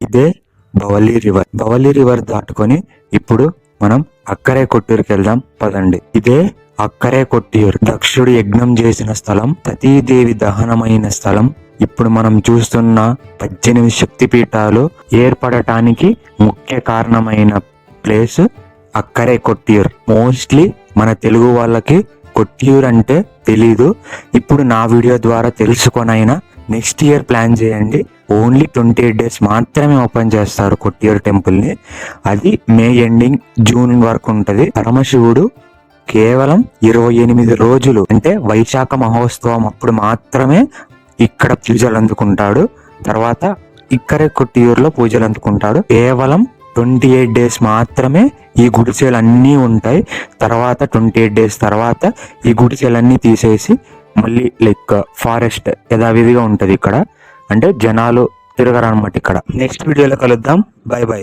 ఇదే భవలి రివర్ దాటుకొని ఇప్పుడు మనం అక్కరే కొట్టూరుకి వెళ్దాం పదండి. ఇదే అక్కరే కొట్టియూరు, దక్షుడు యజ్ఞం చేసిన స్థలం, సతీదేవి దహనమైన స్థలం. ఇప్పుడు మనం చూస్తున్న 18 శక్తిపీఠాలు ఏర్పడటానికి ముఖ్య కారణమైన ప్లేస్ అక్కరే కొట్టియూరు. మోస్ట్లీ మన తెలుగు వాళ్ళకి కొట్టియూరు అంటే తెలీదు. ఇప్పుడు నా వీడియో ద్వారా తెలుసుకొనైనా నెక్స్ట్ ఇయర్ ప్లాన్ చేయండి. ఓన్లీ 28 days మాత్రమే ఓపెన్ చేస్తారు కొట్టియూరు టెంపుల్ ని. అది మే ఎండింగ్ జూన్ వరకు ఉంటది. పరమశివుడు కేవలం 28 రోజులు అంటే వైశాఖ మహోత్సవం అప్పుడు మాత్రమే ఇక్కడ పూజలు అందుకుంటాడు. తర్వాత ఇక్కడే కొట్టియూరులో పూజలు అందుకుంటాడు. కేవలం 28 days మాత్రమే ఈ గుడిసెలు అన్నీ ఉంటాయి. తర్వాత 28 days తర్వాత ఈ గుడిసెలన్నీ తీసేసి మళ్ళీ లైక్ ఫారెస్ట్ యథావిధిగా ఉంటది ఇక్కడ. అంటే జనాలు తిరగరన్నమాట ఇక్కడ. నెక్స్ట్ వీడియోలో కలుద్దాం. By by.